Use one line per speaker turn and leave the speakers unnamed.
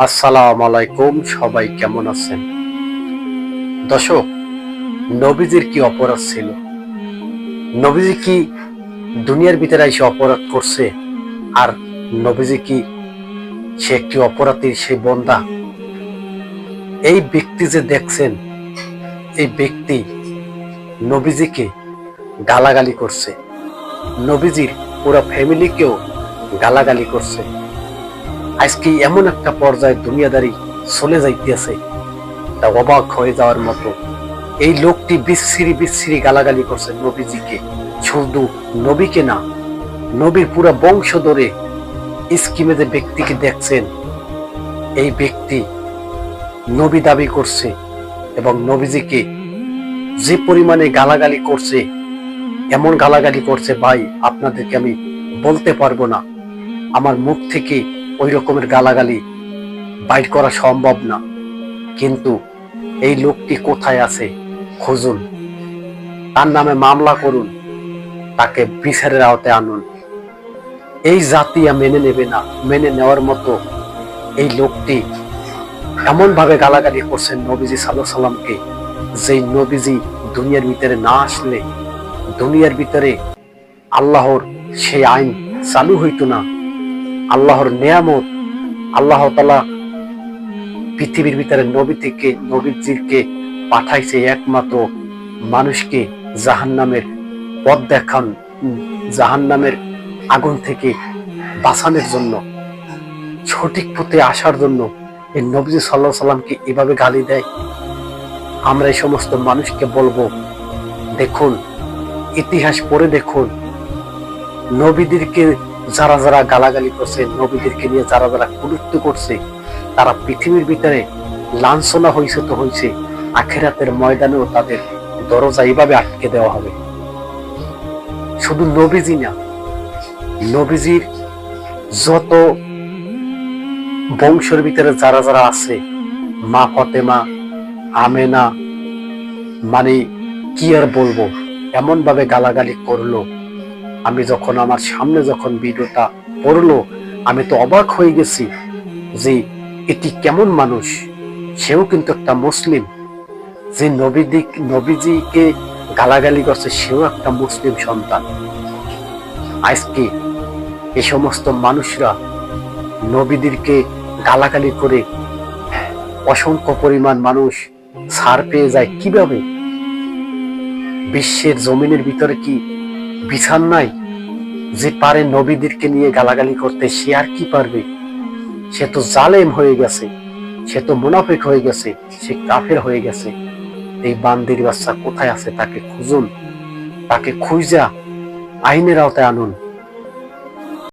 আসসালামু আলাইকুম, সবাই কেমন আছেন? দর্শক, নবীজির কি অপরাধ ছিল? নবীজি কি দুনিয়ার ভিতরে এসে অপরাধ করছে? আর নবীজি কি সে একটি অপরাধীর সেই বন্দা? এই ব্যক্তি যে দেখছেন, এই ব্যক্তি নবীজিকে গালাগালি করছে, নবীজির পুরো ফ্যামিলিকেও গালাগালি করছে। আজকে এমন একটা পর্যায়ে দুনিয়াদারি চলে যাইতেছে, তা অবাক হয়ে যাওয়ার মতো। এই লোকটি বিচ্ছিরি বিচ্ছিরি গালাগালি করছে নবীজিকে, শুধু নবীকে না, নবীর পুরো বংশ ধরে স্কিমে যে ব্যক্তিকে দেখছেন, এই ব্যক্তি নবী দাবি করছে এবং নবীজিকে যে পরিমাণে গালাগালি করছে, এমন গালাগালি করছে ভাই, আপনাদেরকে আমি বলতে পারবো না। আমার মুখ থেকে ওই রকমের গালাগালি বাইর করা সম্ভব না। কিন্তু এই লোকটি কোথায় আছে খুঁজুন, তার নামে মামলা করুন, তাকে বিচারের আওতায় আনুন। এই জাতি মেনে নেবে না। মেনে নেওয়ার মতো এই লোকটি এমন ভাবে গালাগালি করছেন নবীজি সাল্লাল্লাহু আলাইহি সাল্লামকে, যে নবীজি দুনিয়ার ভিতরে না আসলে দুনিয়ার ভিতরে আল্লাহর সেই আইন চালু হইতো না। আল্লাহর নেয়ামত, আল্লাহ তাআলা পৃথিবীর ভিতরে নবীজিকে পাঠাইছে একমাত্র মানুষকে জাহান্নামের পথ দেখান, জাহান্নামের আগুন থেকে বাঁচানোর জন্য, সঠিক পথে আসার জন্য। এই নবীজি সাল্লাল্লাহু আলাইহি সাল্লামকে এভাবে গালি দেয়। আমরা এই সমস্ত মানুষকে বলবো, দেখুন, ইতিহাস পড়ে দেখুন, নবীদেরকে যারা যারা গালাগালি করছে, নবীদেরকে নিয়ে যারা যারা কটূক্তি করছে, তারা পৃথিবীর ভিতরে লাঞ্ছনা হয়েছে তো হয়েছে, আখিরাতের ময়দানেও তাদের দরজা এইভাবে আটকে দেওয়া হবে। শুধু নবীজি না, নবীজির যত বংশের ভিতরে যারা যারা আছে, মা ফাতেমা, আমেনা, মানে কি আর বলবো, এমন ভাবে গালাগালি করলো। আমি যখন আমার সামনে যখন ভিডিওটা পড়লো, আমি তো অবাক হয়ে গেছি যে এটি কেমন মানুষ। সেও কিন্তু একটা মুসলিম, যে নবীজিকে গালাগালি করছে, সেও একটা মুসলিম সন্তান। আজকে এই সমস্ত মানুষরা নবীদেরকে গালাগালি করে অসংখ্য পরিমাণ মানুষ ছাড় পেয়ে যায় কিভাবে? বিশ্বের জমিনের ভিতরে কি বিচার নাই? যে পারে নবীদেরকে নিয়ে গালাগালি করতে, সে আর কি পারবে? সে তো জালেম হয়ে গেছে, সে তো মুনাফিক হয়ে গেছে, সে কাফের হয়ে গেছে। এই বান্দির বাচ্চা কোথায় আছে? তাকে খুঁজুন, তাকে খুঁজা আইনের আওতায় আনুন।